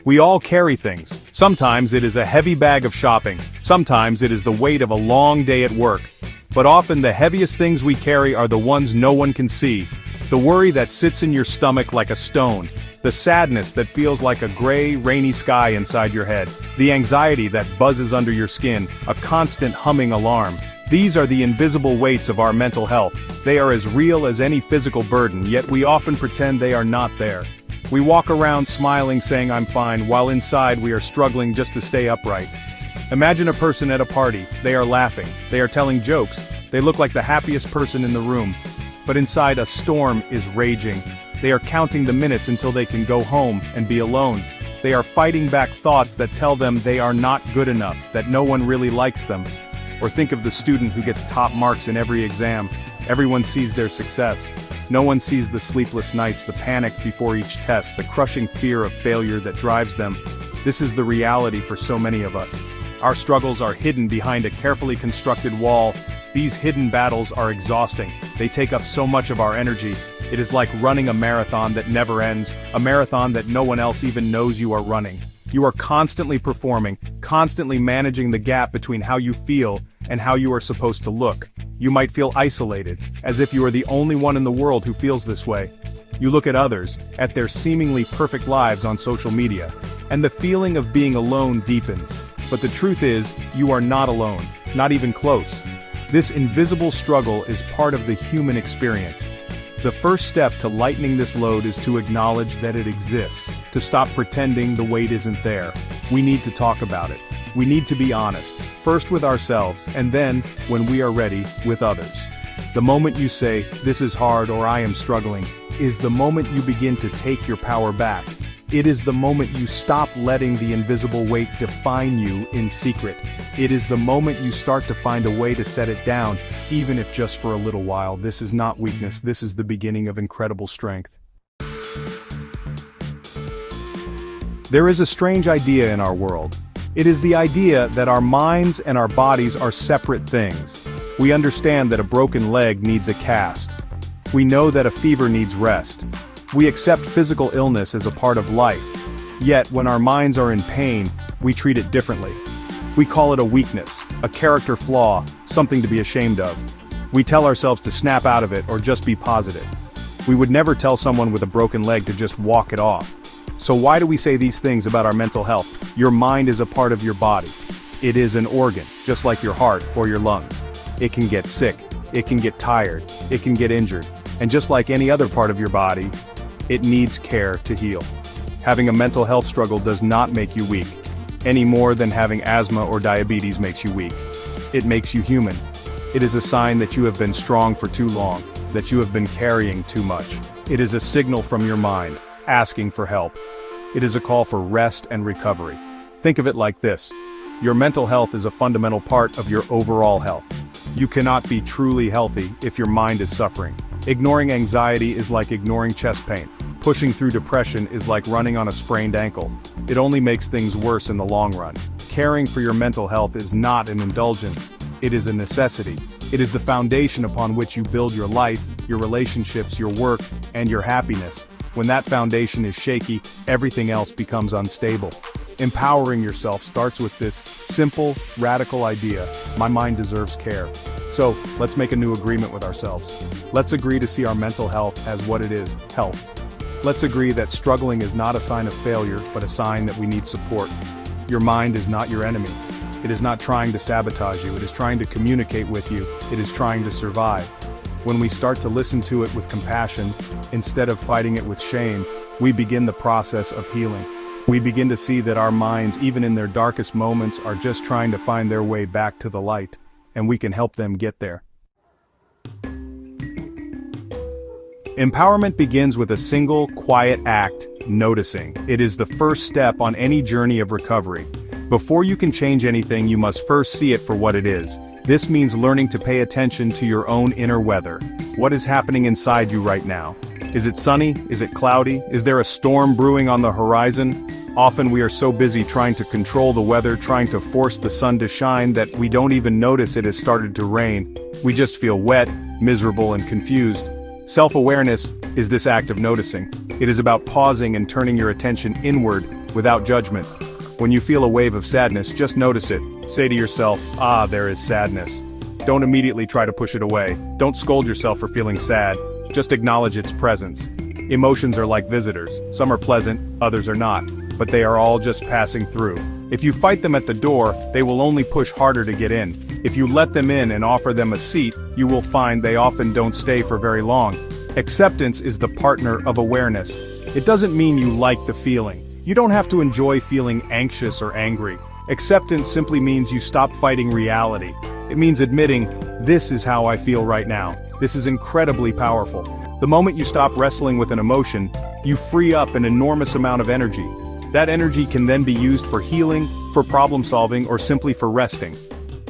We all carry things. Sometimes it is a heavy bag of shopping. Sometimes it is the weight of a long day at work. But often the heaviest things we carry are the ones no one can see. The worry that sits in your stomach like a stone. The sadness that feels like a gray, rainy sky inside your head. The anxiety that buzzes under your skin, a constant humming alarm. These are the invisible weights of our mental health. They are as real as any physical burden, yet we often pretend they are not there. We walk around smiling saying I'm fine, while inside we are struggling just to stay upright. Imagine a person at a party. They are laughing. They are telling jokes. They look like the happiest person in the room. But inside a storm is raging. They are counting the minutes until they can go home and be alone. They are fighting back thoughts that tell them they are not good enough, that no one really likes them. Or think of the student who gets top marks in every exam. Everyone sees their success. No one sees the sleepless nights, the panic before each test, the crushing fear of failure that drives them. This is the reality for so many of us. Our struggles are hidden behind a carefully constructed wall. These hidden battles are exhausting. They take up so much of our energy. It is like running a marathon that never ends, a marathon that no one else even knows you are running. You are constantly performing, constantly managing the gap between how you feel and how you are supposed to look. You might feel isolated, as if you are the only one in the world who feels this way. You look at others, at their seemingly perfect lives on social media, and the feeling of being alone deepens. But the truth is, you are not alone, not even close. This invisible struggle is part of the human experience. The first step to lightening this load is to acknowledge that it exists, to stop pretending the weight isn't there. We need to talk about it. We need to be honest, first with ourselves, and then, when we are ready, with others. The moment you say, "This is hard" or "I am struggling," is the moment you begin to take your power back. It is the moment you stop letting the invisible weight define you in secret. It is the moment you start to find a way to set it down, even if just for a little while. This is not weakness, this is the beginning of incredible strength. There is a strange idea in our world. It is the idea that our minds and our bodies are separate things. We understand that a broken leg needs a cast. We know that a fever needs rest. We accept physical illness as a part of life. Yet, when our minds are in pain, we treat it differently. We call it a weakness, a character flaw, something to be ashamed of. We tell ourselves to snap out of it or just be positive. We would never tell someone with a broken leg to just walk it off. So why do we say these things about our mental health? Your mind is a part of your body. It is an organ, just like your heart or your lungs. It can get sick, it can get tired, it can get injured, and just like any other part of your body, it needs care to heal. Having a mental health struggle does not make you weak, any more than having asthma or diabetes makes you weak. It makes you human. It is a sign that you have been strong for too long, that you have been carrying too much. It is a signal from your mind, asking for help. It is a call for rest and recovery. Think of it like this. Your mental health is a fundamental part of your overall health. You cannot be truly healthy if your mind is suffering. Ignoring anxiety is like ignoring chest pain. Pushing through depression is like running on a sprained ankle. It only makes things worse in the long run. Caring for your mental health is not an indulgence. It is a necessity. It is the foundation upon which you build your life, your relationships, your work, and your happiness. When that foundation is shaky, everything else becomes unstable. Empowering yourself starts with this simple, radical idea: my mind deserves care. So, let's make a new agreement with ourselves. Let's agree to see our mental health as what it is, health. Let's agree that struggling is not a sign of failure, but a sign that we need support. Your mind is not your enemy. It is not trying to sabotage you. It is trying to communicate with you. It is trying to survive. When we start to listen to it with compassion, instead of fighting it with shame, we begin the process of healing. We begin to see that our minds, even in their darkest moments, are just trying to find their way back to the light, and we can help them get there. Empowerment begins with a single, quiet act: noticing. It is the first step on any journey of recovery. Before you can change anything, you must first see it for what it is. This means learning to pay attention to your own inner weather. What is happening inside you right now? Is it sunny? Is it cloudy? Is there a storm brewing on the horizon? Often we are so busy trying to control the weather, trying to force the sun to shine, that we don't even notice it has started to rain. We just feel wet, miserable, and confused. Self-awareness is this act of noticing. It is about pausing and turning your attention inward without judgment. When you feel a wave of sadness, just notice it. Say to yourself, ah, there is sadness. Don't immediately try to push it away. Don't scold yourself for feeling sad. Just acknowledge its presence. Emotions are like visitors. Some are pleasant, others are not. But they are all just passing through. If you fight them at the door, they will only push harder to get in. If you let them in and offer them a seat, you will find they often don't stay for very long. Acceptance is the partner of awareness. It doesn't mean you like the feeling. You don't have to enjoy feeling anxious or angry. Acceptance simply means you stop fighting reality. It means admitting, this is how I feel right now. This is incredibly powerful. The moment you stop wrestling with an emotion, you free up an enormous amount of energy. That energy can then be used for healing, for problem solving, or simply for resting.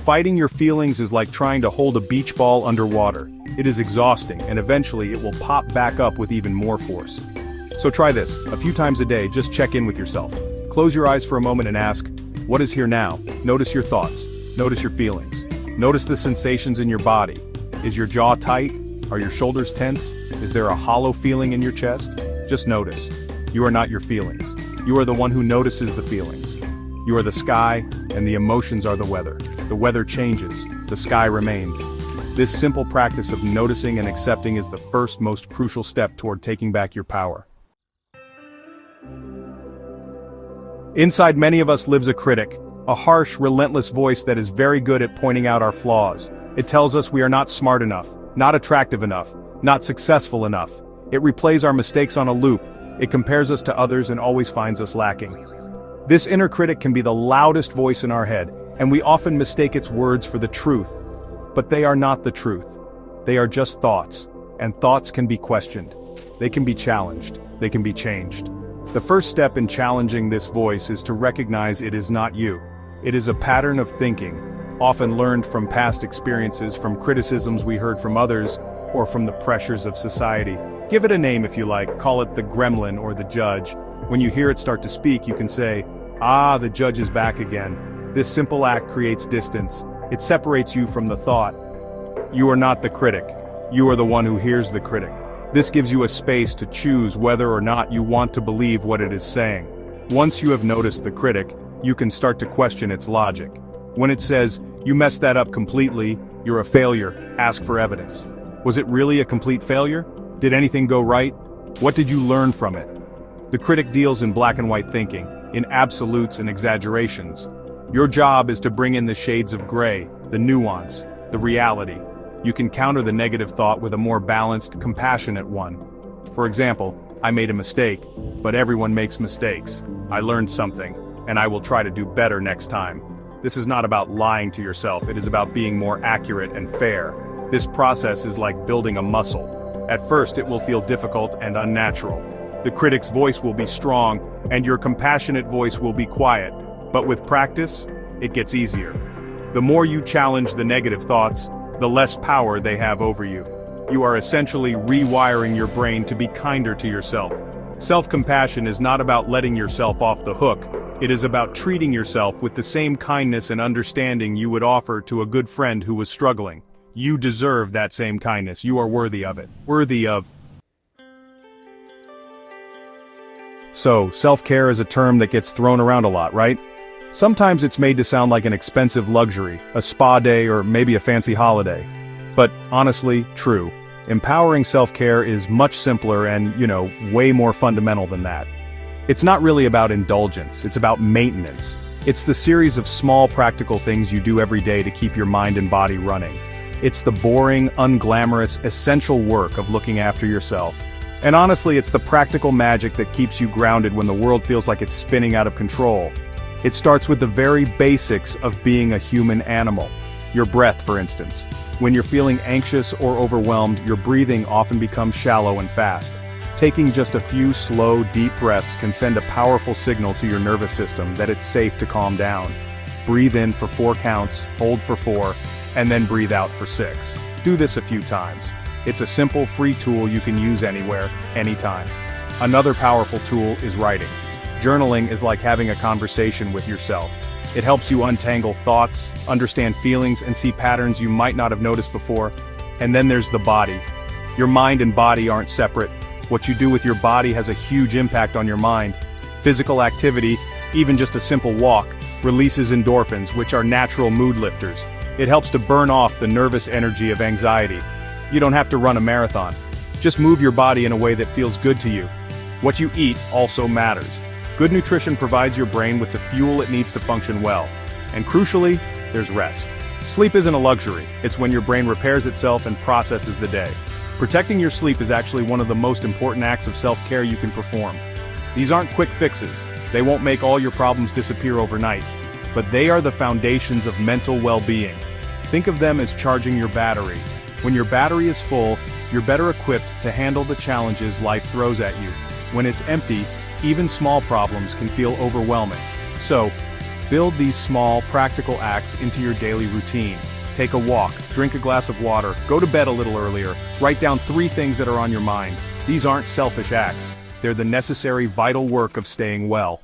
Fighting your feelings is like trying to hold a beach ball underwater. It is exhausting, and eventually it will pop back up with even more force. So try this, a few times a day, just check in with yourself. Close your eyes for a moment and ask, what is here now? Notice your thoughts. Notice your feelings. Notice the sensations in your body. Is your jaw tight? Are your shoulders tense? Is there a hollow feeling in your chest? Just notice. You are not your feelings. You are the one who notices the feelings. You are the sky, and the emotions are the weather. The weather changes, the sky remains. This simple practice of noticing and accepting is the first most crucial step toward taking back your power. Inside many of us lives a critic, a harsh, relentless voice that is very good at pointing out our flaws. It tells us we are not smart enough, not attractive enough, not successful enough. It replays our mistakes on a loop. It compares us to others and always finds us lacking. This inner critic can be the loudest voice in our head, and we often mistake its words for the truth. But they are not the truth. They are just thoughts, and thoughts can be questioned. They can be challenged. They can be changed. The first step in challenging this voice is to recognize it is not you. It is a pattern of thinking, often learned from past experiences, from criticisms we heard from others, or from the pressures of society. Give it a name if you like, call it the gremlin or the judge. When you hear it start to speak, you can say, ah, the judge is back again. This simple act creates distance. It separates you from the thought. You are not the critic. You are the one who hears the critic. This gives you a space to choose whether or not you want to believe what it is saying. Once you have noticed the critic, you can start to question its logic. When it says, you messed that up completely, you're a failure, ask for evidence. Was it really a complete failure? Did anything go right? What did you learn from it? The critic deals in black and white thinking, in absolutes and exaggerations. Your job is to bring in the shades of gray, the nuance, the reality. You can counter the negative thought with a more balanced, compassionate one. For example, I made a mistake, but everyone makes mistakes. I learned something, and I will try to do better next time. This is not about lying to yourself, it is about being more accurate and fair. This process is like building a muscle. At first it will feel difficult and unnatural. The critic's voice will be strong, and your compassionate voice will be quiet. But with practice, it gets easier. The more you challenge the negative thoughts, the less power they have over you. You are essentially rewiring your brain to be kinder to yourself. Self-compassion is not about letting yourself off the hook. It is about treating yourself with the same kindness and understanding you would offer to a good friend who was struggling. You deserve that same kindness. You are worthy of it. So, self-care is a term that gets thrown around a lot, right? Sometimes it's made to sound like an expensive luxury, a spa day, or maybe a fancy holiday. But honestly, true. Empowering self-care is much simpler and, way more fundamental than that. It's not really about indulgence, it's about maintenance. It's the series of small practical things you do every day to keep your mind and body running. It's the boring, unglamorous, essential work of looking after yourself. And honestly, it's the practical magic that keeps you grounded when the world feels like it's spinning out of control. It starts with the very basics of being a human animal. Your breath, for instance. When you're feeling anxious or overwhelmed, your breathing often becomes shallow and fast. Taking just a few slow, deep breaths can send a powerful signal to your nervous system that it's safe to calm down. Breathe in for 4 counts, hold for 4, and then breathe out for 6. Do this a few times. It's a simple, free tool you can use anywhere, anytime. Another powerful tool is writing. Journaling is like having a conversation with yourself. It helps you untangle thoughts, understand feelings, and see patterns you might not have noticed before. And then there's the body. Your mind and body aren't separate. What you do with your body has a huge impact on your mind. Physical activity, even just a simple walk, releases endorphins, which are natural mood lifters. It helps to burn off the nervous energy of anxiety. You don't have to run a marathon. Just move your body in a way that feels good to you. What you eat also matters. Good nutrition provides your brain with the fuel it needs to function well. And crucially, there's rest. Sleep isn't a luxury, it's when your brain repairs itself and processes the day. Protecting your sleep is actually one of the most important acts of self-care you can perform. These aren't quick fixes. They won't make all your problems disappear overnight, but they are the foundations of mental well-being. Think of them as charging your battery. When your battery is full, you're better equipped to handle the challenges life throws at you. When it's empty, even small problems can feel overwhelming. So, build these small, practical acts into your daily routine. Take a walk, drink a glass of water, go to bed a little earlier, write down 3 things that are on your mind. These aren't selfish acts. They're the necessary vital work of staying well.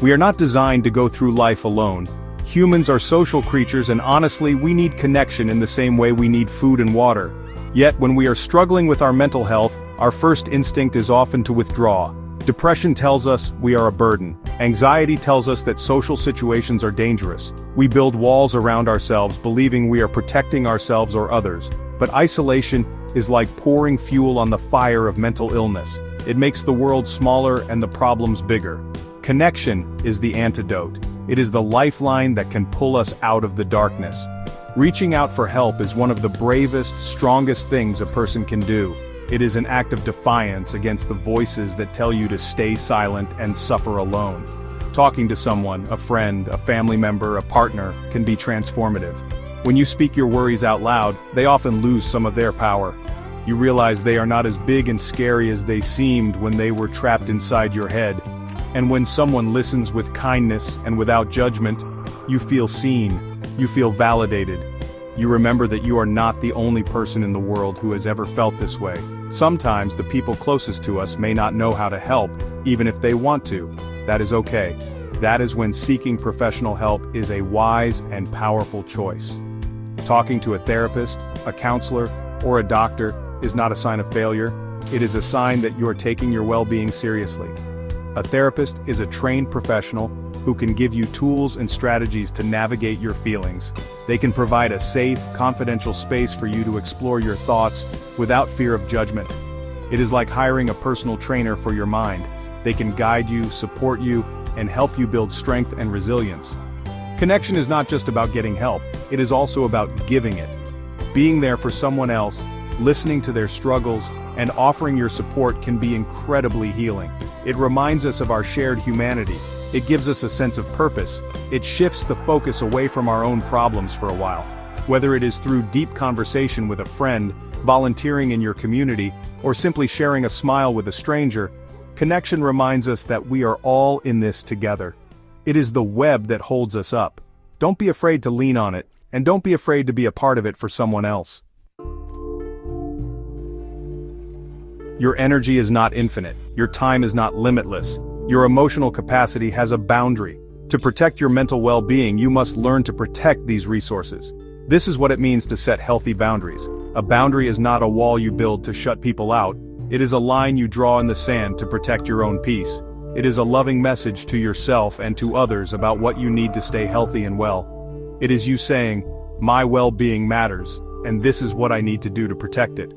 We are not designed to go through life alone. Humans are social creatures, and honestly, we need connection in the same way we need food and water. Yet, when we are struggling with our mental health, our first instinct is often to withdraw. Depression tells us we are a burden. Anxiety tells us that social situations are dangerous. We build walls around ourselves, believing we are protecting ourselves or others. But isolation is like pouring fuel on the fire of mental illness. It makes the world smaller and the problems bigger. Connection is the antidote. It is the lifeline that can pull us out of the darkness. Reaching out for help is one of the bravest, strongest things a person can do. It is an act of defiance against the voices that tell you to stay silent and suffer alone. Talking to someone, a friend, a family member, a partner, can be transformative. When you speak your worries out loud, they often lose some of their power. You realize they are not as big and scary as they seemed when they were trapped inside your head. And when someone listens with kindness and without judgment, you feel seen, you feel validated. You remember that you are not the only person in the world who has ever felt this way. Sometimes the people closest to us may not know how to help, even if they want to. That is okay. That is when seeking professional help is a wise and powerful choice. Talking to a therapist, a counselor, or a doctor is not a sign of failure. It is a sign that you are taking your well-being seriously. A therapist is a trained professional who can give you tools and strategies to navigate your feelings. They can provide a safe, confidential space for you to explore your thoughts without fear of judgment. It is like hiring a personal trainer for your mind. They can guide you, support you, and help you build strength and resilience. Connection is not just about getting help, it is also about giving it. Being there for someone else, listening to their struggles, and offering your support can be incredibly healing. It reminds us of our shared humanity. It gives us a sense of purpose. It shifts the focus away from our own problems for a while. Whether it is through deep conversation with a friend, volunteering in your community, or simply sharing a smile with a stranger, connection reminds us that we are all in this together. It is the web that holds us up. Don't be afraid to lean on it, and don't be afraid to be a part of it for someone else. Your energy is not infinite. Your time is not limitless. Your emotional capacity has a boundary. To protect your mental well-being, you must learn to protect these resources. This is what it means to set healthy boundaries. A boundary is not a wall you build to shut people out. It is a line you draw in the sand to protect your own peace. It is a loving message to yourself and to others about what you need to stay healthy and well. It is you saying, "My well-being matters, and this is what I need to do to protect it."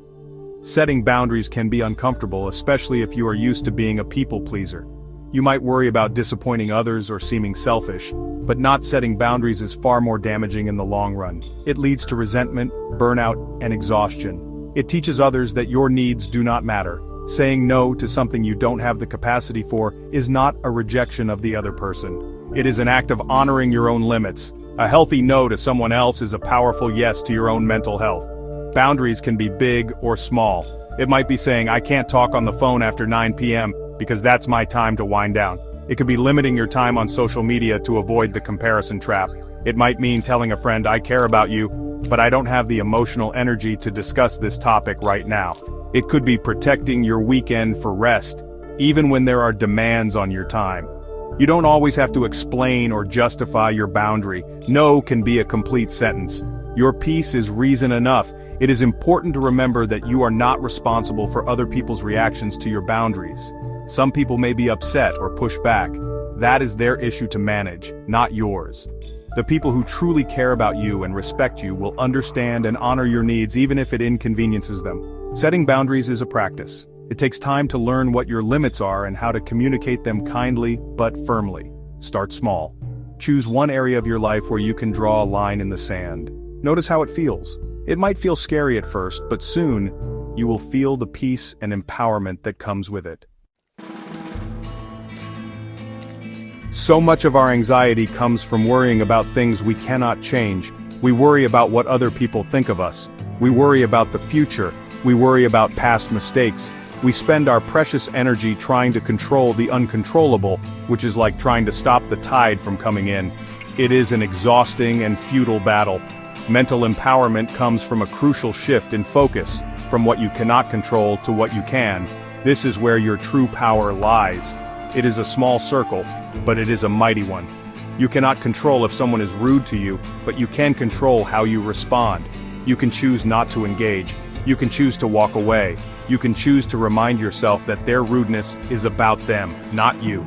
Setting boundaries can be uncomfortable, especially if you are used to being a people pleaser. You might worry about disappointing others or seeming selfish, but not setting boundaries is far more damaging in the long run. It leads to resentment, burnout, and exhaustion. It teaches others that your needs do not matter. Saying no to something you don't have the capacity for is not a rejection of the other person. It is an act of honoring your own limits. A healthy no to someone else is a powerful yes to your own mental health. Boundaries can be big or small. It might be saying, "I can't talk on the phone after 9 p.m. because that's my time to wind down." It could be limiting your time on social media to avoid the comparison trap. It might mean telling a friend, "I care about you, but I don't have the emotional energy to discuss this topic right now." It could be protecting your weekend for rest, even when there are demands on your time. You don't always have to explain or justify your boundary. No can be a complete sentence. Your peace is reason enough. It is important to remember that you are not responsible for other people's reactions to your boundaries. Some people may be upset or push back. That is their issue to manage, not yours. The people who truly care about you and respect you will understand and honor your needs even if it inconveniences them. Setting boundaries is a practice. It takes time to learn what your limits are and how to communicate them kindly but firmly. Start small. Choose one area of your life where you can draw a line in the sand. Notice how it feels. It might feel scary at first, but soon, you will feel the peace and empowerment that comes with it. So much of our anxiety comes from worrying about things we cannot change. We worry about what other people think of us. We worry about the future. We worry about past mistakes. We spend our precious energy trying to control the uncontrollable, which is like trying to stop the tide from coming in. It is an exhausting and futile battle. Mental empowerment comes from a crucial shift in focus, from what you cannot control to what you can. This is where your true power lies. It is a small circle, but it is a mighty one. You cannot control if someone is rude to you, but you can control how you respond. You can choose not to engage. You can choose to walk away. You can choose to remind yourself that their rudeness is about them, not you.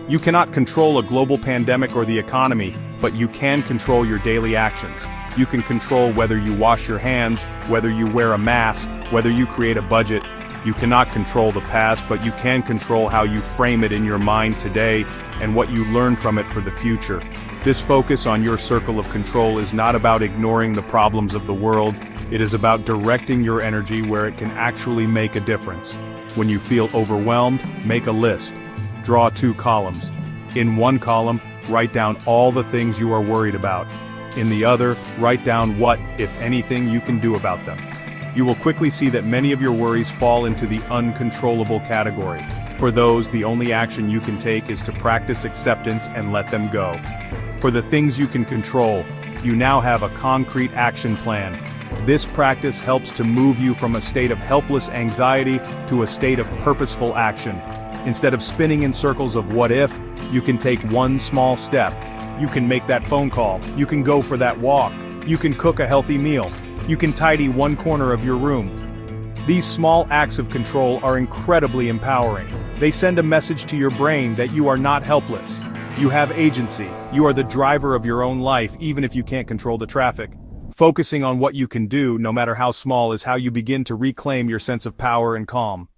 You cannot control a global pandemic or the economy, but you can control your daily actions. You can control whether you wash your hands, whether you wear a mask, whether you create a budget. You cannot control the past, but you can control how you frame it in your mind today and what you learn from it for the future. This focus on your circle of control is not about ignoring the problems of the world. It is about directing your energy where it can actually make a difference. When you feel overwhelmed, make a list. Draw 2 columns. In one column, write down all the things you are worried about. In the other, write down what, if anything, you can do about them. You will quickly see that many of your worries fall into the uncontrollable category. For those, the only action you can take is to practice acceptance and let them go. For the things you can control, you now have a concrete action plan. This practice helps to move you from a state of helpless anxiety to a state of purposeful action. Instead of spinning in circles of what if, you can take one small step. You can make that phone call. You can go for that walk. You can cook a healthy meal. You can tidy one corner of your room. These small acts of control are incredibly empowering. They send a message to your brain that you are not helpless. You have agency. You are the driver of your own life, even if you can't control the traffic. Focusing on what you can do, no matter how small, is how you begin to reclaim your sense of power and calm.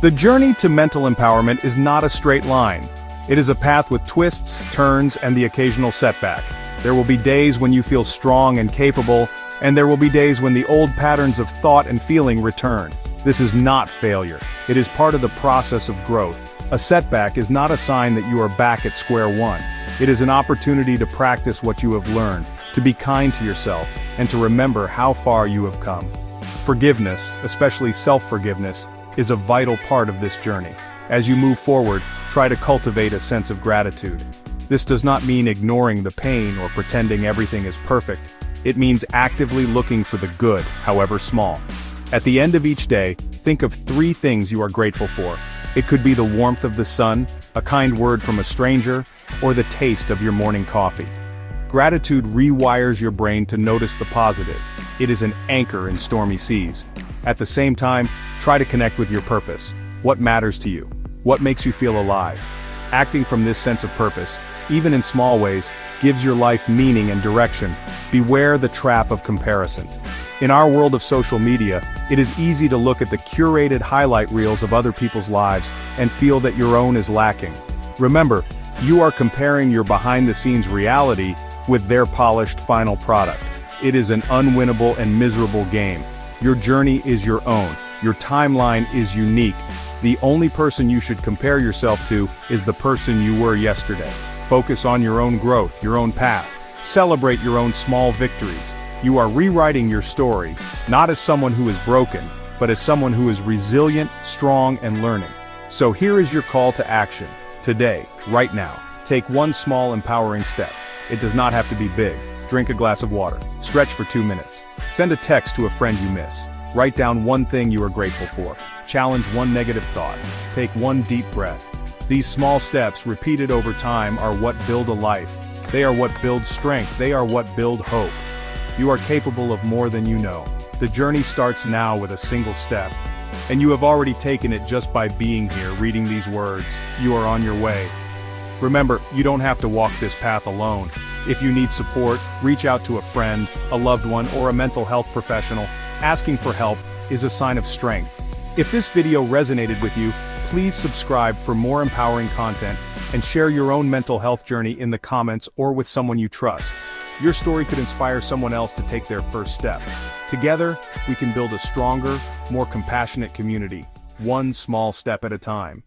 The journey to mental empowerment is not a straight line. It is a path with twists, turns, and the occasional setback. There will be days when you feel strong and capable, and there will be days when the old patterns of thought and feeling return. This is not failure. It is part of the process of growth. A setback is not a sign that you are back at square one. It is an opportunity to practice what you have learned, to be kind to yourself, and to remember how far you have come. Forgiveness, especially self-forgiveness, is a vital part of this journey. As you move forward, try to cultivate a sense of gratitude. This does not mean ignoring the pain or pretending everything is perfect. It means actively looking for the good, however small. At the end of each day, think of 3 things you are grateful for. It could be the warmth of the sun, a kind word from a stranger, or the taste of your morning coffee. Gratitude rewires your brain to notice the positive. It is an anchor in stormy seas. At the same time, try to connect with your purpose. What matters to you? What makes you feel alive? Acting from this sense of purpose, even in small ways, gives your life meaning and direction. Beware the trap of comparison. In our world of social media, it is easy to look at the curated highlight reels of other people's lives and feel that your own is lacking. Remember, you are comparing your behind-the-scenes reality with their polished final product. It is an unwinnable and miserable game. Your journey is your own. Your timeline is unique. The only person you should compare yourself to is the person you were yesterday. Focus on your own growth, your own path. Celebrate your own small victories. You are rewriting your story, not as someone who is broken, but as someone who is resilient, strong, and learning. So here is your call to action. Today, right now, take one small empowering step. It does not have to be big. Drink a glass of water. Stretch for 2 minutes. Send a text to a friend you miss. Write down one thing you are grateful for. Challenge one negative thought. Take one deep breath. These small steps, repeated over time, are what build a life. They are what build strength, they are what build hope. You are capable of more than you know. The journey starts now with a single step. And you have already taken it just by being here, reading these words. You are on your way. Remember, you don't have to walk this path alone. If you need support, reach out to a friend, a loved one, or a mental health professional. Asking for help is a sign of strength. If this video resonated with you, please subscribe for more empowering content, and share your own mental health journey in the comments or with someone you trust. Your story could inspire someone else to take their first step. Together, we can build a stronger, more compassionate community, one small step at a time.